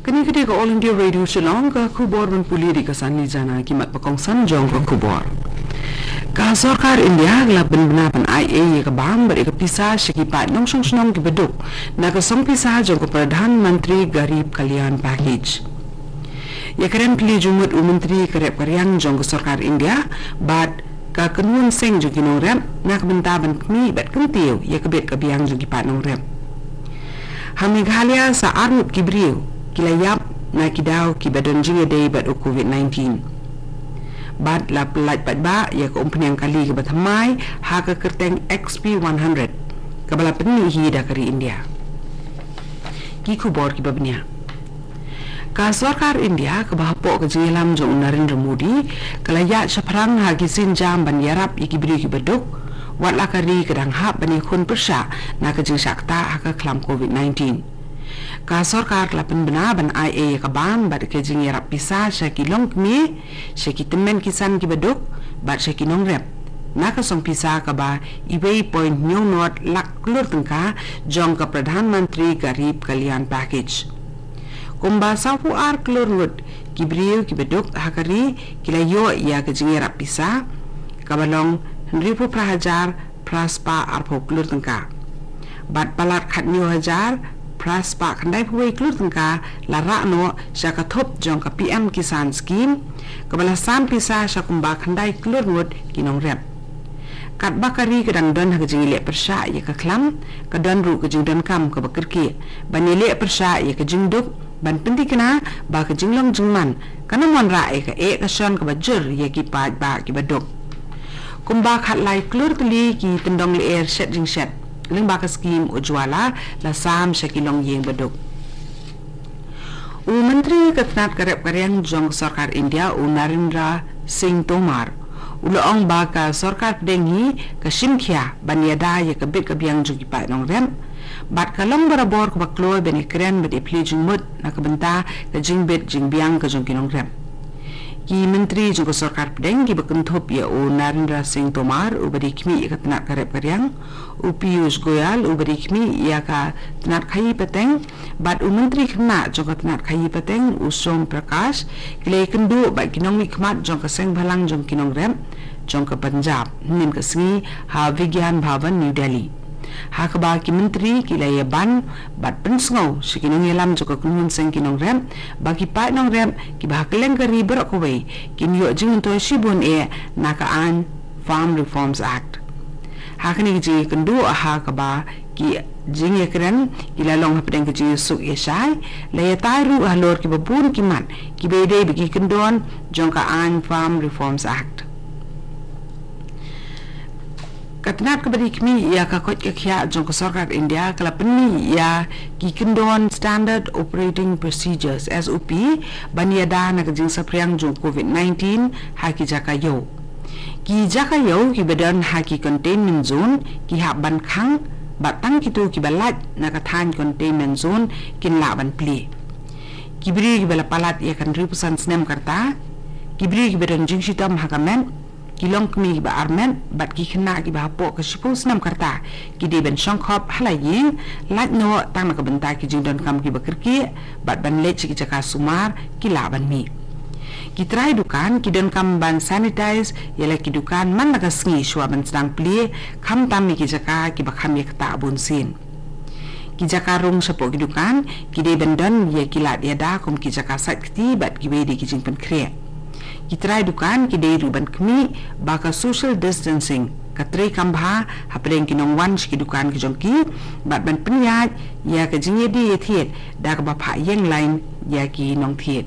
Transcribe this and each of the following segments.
Kini ka All India Radio Shillong ka khubor ban puli di kasan ni jana kimat pakong sanjong ka khubor. Ka Sarkar India la benapan IA ka bang bari ka pisa sikipat nong song ki beduk na ka song pisa jong ka Pradhan Mantri Garib Kalyan Package. Ya currently jumut Menteri Karep Karyang jong ka Sarkar India but ka kanun seng jong kinong rem na ka bentaban kmi bat kuntiw ya kabet ka biang jong kipat nong rem. Hamighalya sa Arut Kibriw kilayap na kidaw kibadon jinga day bat o COVID-19. Bad la pelat bat ba ya ka umpanyang kali ke bathamay ha ka kerteng XP100 kabala penihi da kari India. Ki khubor ki babnya. Ka Sarkar India ka bahapo ka jingilam jong Narendra Modi kalaya saprang ha kisin jam ban yarap ikibri ki baduk wat la kari kadang hap bani khun persya na ka jing sakta ha ka klam COVID-19. Ka Sarkar lapan benaban IA ka ban bat ke jing yarap pisa syaki long kmi syaki temen kisan ki baduk bat syaki nong rep na ka song pisa ka ba iway point nyong not lak klur tengka jong ka Pradhan Mantri Garib Kalyan Package kumba sapu ar klur ngut kibriu ki baduk hakari kilayo ya ke jing yarap pisa ka balong ribu prahajar praspa arpo klur tengka bat palat khat nyo hajar praspa kandai puai klur tengka lara no syaka thop jong ka PM Kisan Scheme kabala sam pisa syakumba kandai klur ngut kinong rep kat bakari kadang don ha jing le persya ya ka klam ka don ru ka jing don kam ka bakirki ban le persya ya ka jing duk ban pendi kena ba ka jing long jing man kana mon ra ka ka son ka bajur ya ki pa ba ki baduk kumba khat lai klur kli ki tendong le air set jing set ling baka scheme ujwala la sam syakilong yeng beduk. Menteri Ketnat Karep Karyang jong Sarkar India Narendra Singh Tomar uloong baka Sarkar dengi ka simkhya banyada ya kabit kabyang jong kipat nong rem bat kalong barabor ka bakloy bani kren bat ipli jing mut na kabenta ka jing bit jing biang ka jong kinong rem. Ki Menteri jong Sarkar Pedeng ki bakenthop ya Narendra Singh Tomar ubadi kmi ka Ketnat Karep Karyang Piyush Goyal ubadi kmi ya ka Ketnat Khayi Pateng bat Menteri kena jong ka Ketnat Khayi Pateng Som Prakash kile kendu bat kinong mikmat jong ka Seng Bhalang jong kinong rem jong ka Punjab nim ka singi ha Vigyan Bhavan New Delhi ha ka ba ki Menteri kilaya ban bat pensngau sikinong yelam jong ka kunun seng kinong rem ba ki pa nong rem ki ba keleng kari berak kawai kinyo jing to sibun na ka an Farm Reforms Act ha kani ji kendu ha ka ba ki jing ye kren ilalong ha pedeng ki suk ye sai la ya taru halor ki babun ki man ki bede bi ki kendon jong ka an Farm Reforms Act Ketnat kabadi kmi ya ka kot kya jong ka Sarkar India kala penni ya ki kendon Standard Operating Procedures SOP baniada na ka jing sapriang jong COVID-19 ha ki jaka yo ki jaka yo ki badan ha ki containment zone ki ha ban khang batang kitu ki balat na ka than containment zone kin la ban pli ki bri ki bala palat ya kan ripusan snem karta ki bri ki badan jing sitam ha kamen kilong kmi ba armen bat ki khna ki ba po ka sipos nam karta ki de ben shongkhop halayin lat no tang na ka benta ki jingdon kam ki bakirki bat ban le ki jaka sumar ki la ban mi ki try dukan ki don kam ban sanitize yela ki dukan man na ka sngi shwa ban sedang pli kam tam ki jaka ki ba kham ye ta bun sin ki jaka rong sapo ki dukan ki de ben don ye ki lat ya da kom ki jaka sat ki bat ki be de ki jing pen kre kitrai dukan ki dei ruban kmi baka social distancing katri kambha hapren kinong wan ki dukan ki jongki bat ban penyat ya ka jingye di thiet da ka ba pha yeng line ya ki nong thiet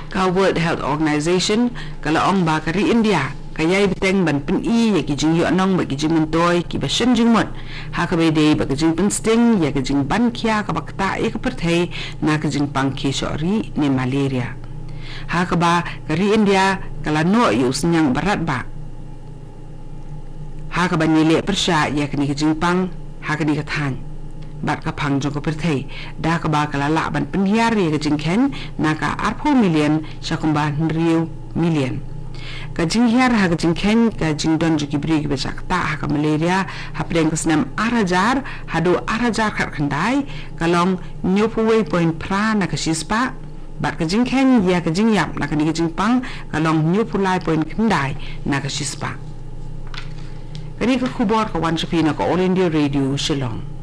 ka World Health Organization kala ong ba ka ri India kayai biteng ban pen I ya ki jing yo anong ba ki jing toy ki ba shen jing mot ha ka be dei ba ka jing pen sting ya ka jing ban kya ka bakta e ka perthei na ka jing pang ki shori ni malaria ha ka ba kari India kala no yu senyang barat ba ha ka ba nile persya ya kani ka jingpang ha ka ni ka than bat ka phang jong ka perthei da ka ba kala la ban penhiar ya ka jingkhen na ka arpho million sakumba riu million Kajing hiar ha kajing ken kajing don juki beri ki bacak ta ha ka malaria ha pedeng kesenam arajar hado arajar khat khandai kalong nyopuwe point pra na kasispa bat kajing ken ya kajing yap na kani kajing pang kalong nyopulai point khandai na kasispa kani ka khubor ka wan chapina ka All India Radio Shillong.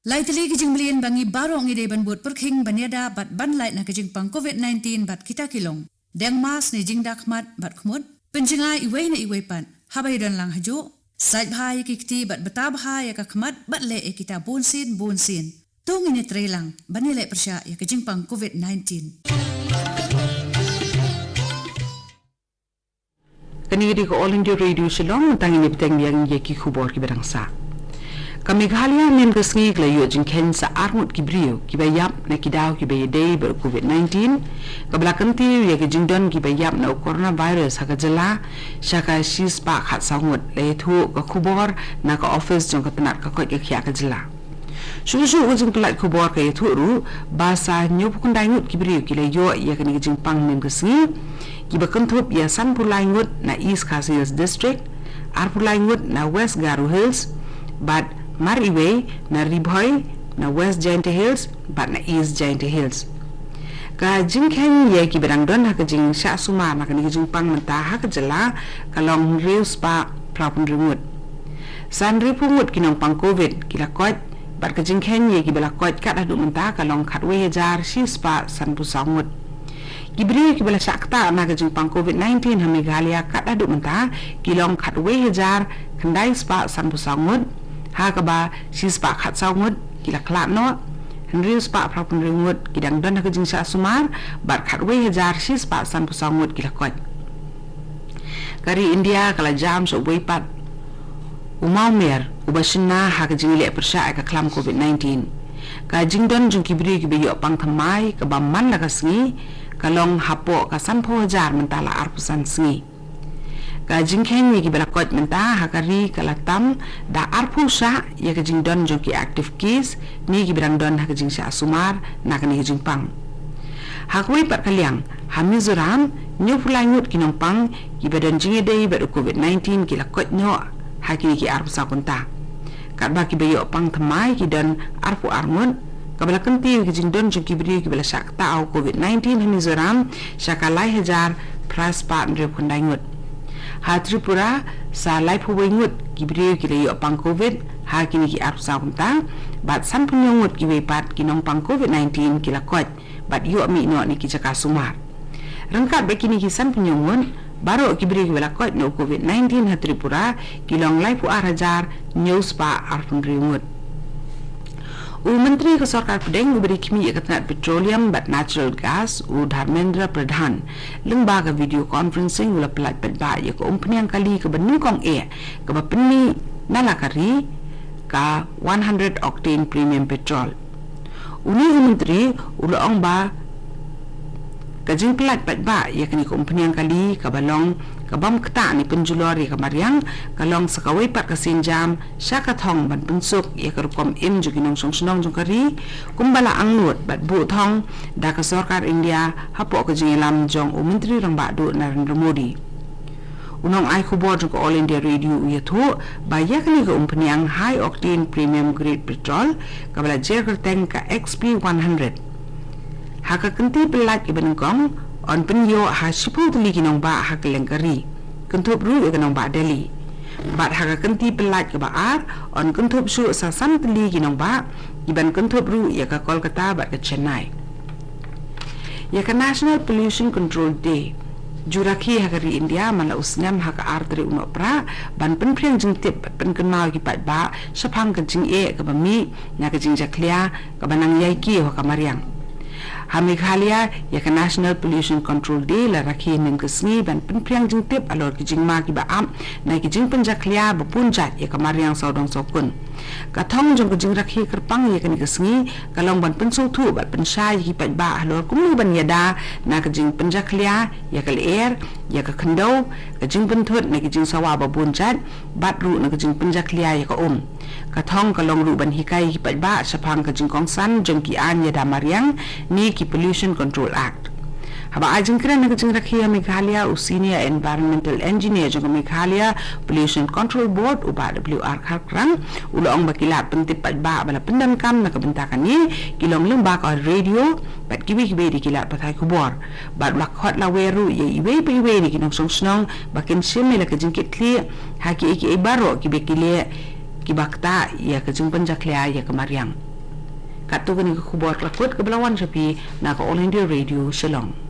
Laitali kijing melian bangi barong ide ban buat perking banyada bat ban lait na kijing pang COVID-19 bat kita kilong. Deng mas ni jing dakmat bat khmut. Penjingai iway na iway pan. Habay dan lang hajo. Sait bahaya kikti bat betabahaya ka khmat bat le kita bonsin. Tung ini trelang banilai persya ya kijing pang COVID-19. Kaniri ko All India Radio Shillong tangin ibteng yang yeki khubor ki berangsa. Kami Meghalaya men kesngi klayo jing ken sa armut ki brio ki bayap na kidaw ki bayday ber COVID-19 kablakanti ya ki jingdon ki bayap na coronavirus ha kajala syaka shispa khat sangut le thu ka khubor na ka office jong ka penat ka koi ka khya kajala. Susu ujung pelat khubor ka thu ru basa nyup kundai ngut ki brio ki layo ya ki jing pang men kesngi ki bakantup ya san pulai ngut na East Khasias District ar pulai ngut na West Garo Hills but Mariwe na Ribhoy na West Giant Hills bat na East Giant Hills. Ka jing ken ye ki berang don ha ka jing sya suma na ka ni jing pang menta ha ka jala kalong reus pa prapun rimut. San ripungut kinong pang COVID kila kot bat ka jing ken ye ki bela kot kat adu menta kalong khatwe jar sis pa san pusangut. Kibri ki bela sakta na ka jing pang COVID-19 ha Meghalaya kat adu menta kilong khatwe jar kandai spa san pusangut. Hakaba sispa khat saungut kila klat no Henry spa prapun ringut kidang don ka jing sa sumar bat khatwe hajar sispa san pusangut kila kot kari India kala jam so weipat umau mer ubasina ha ka jing le persya ka klam COVID-19 ka jing don jung kibri ki beyo pang thamai ka bamman la ka sngi kalong hapo ka san pho hajar mentala arpusan sngi ka jing ken ye ki bela kot menta hakari kala tam da arpu sa ye ka jing don jo ki active case ni ki birang don ha ka jing sa sumar na ka ni jing pang hakwi pat kalyang ha Mizoram nyu pulai ngut kinong pang ki badan jing dei ber COVID-19 ki la kot nyo ha ki arpu sa konta kat ba ki beyo pang thamai ki don arpu armut kabla kanti ki jing don jo ki bri ki bela sakta au COVID-19 ha Mizoram sakalai hajar praspa ndre khundai ngut ha Tripura sa lai phuwai ngut kibri ki le pang COVID ha kini ki arp sa kunta bat san punyong ngut ki wepat kinong pang COVID-19 ki la kot bat yo mi no ni ki jaka sumar rangkat be kini ki san punyong ngut baro kibri ki la kot no COVID-19 ha Tripura kilong lai pu arajar news pa arpun ngut Menteri Kesarkar Pedeng memberi kimi ketenat petroleum bat natural gas Dharmendra Pradhan lembaga video conferencing ula pelat pedba ya ke umpniang kali ke benungkong ke bapeni nalakari ka 100 octane premium petrol uni menteri ula ong ba kajing pelat pedba ya ke ni umpniang kali ke balong kabam kata ni penjulori kamariang kalong sakawai pat kasinjam syakathong ban pensuk ya kerukom im juginong songsnong jongkari kumbala angnut bat bu thong da ka sarkar India hapo ka jingilam jong menteri rang badu Narendra Modi unong ai khubor jong All India Radio ya thu ba yakni ka umpniang high octane premium grade petrol kabala jer tank ka XP 100 haka kenti pelat ibanungkong on penyo ha sipu tuli kinong ba ha kelengkari kentup ru kinong ba Delhi bat ha kenti pelat ke baar on kentup su sa san tuli kinong ba iban kentup ru ya ka Kolkata bat ke Chennai ya ka National Pollution Control Day juraki ha kari India mala usnyam ha ka artri unopra ban penpriang jing tip pen kenal ki pat ba sapang ke jing ke bami na ke jing jaklia ka banang yai ki ho ka mariang ha Meghalaya ya ka National Pollution Control Day la rakhi nim kesni ban penpriang jing tip alor ki jing ma ki ba am na ki jing penjaklia ba punjat ya ka mariang saudong sokun Katong jong kajing rakhi kerpang ya kani kesengi kalong ban pensung tu bat pensai ki pat ba halor kumni ban yada na kajing penjaklia ya kal air ya ka khandau kajing benthut na kajing sawa ba bunjat bat ru na kajing penjaklia ya ka Katong kalong ru ban hikai ki pat ba sapang kajing kongsan jong ki an ya da mariang ni ki Pollution Control Act. Haba ajeng kira na kajing rakhiya Meghalaya Senior Environmental Engineer jong Meghalaya Pollution Control Board uba WR Kharkrang ulong bakilat pentip pat ba bala pendan kam na kabentakan ni kilong lembak or radio pat kibi di kilat patai kubor bat lakhot la weru ye iwe pe iwe ni kinong song bakin simela kajing kitli haki iki baro kibe kile kibakta ya kajing penjaklia ya kemariang katu kani kubor lakut kebelawan sapi na ka All India Radio Shillong.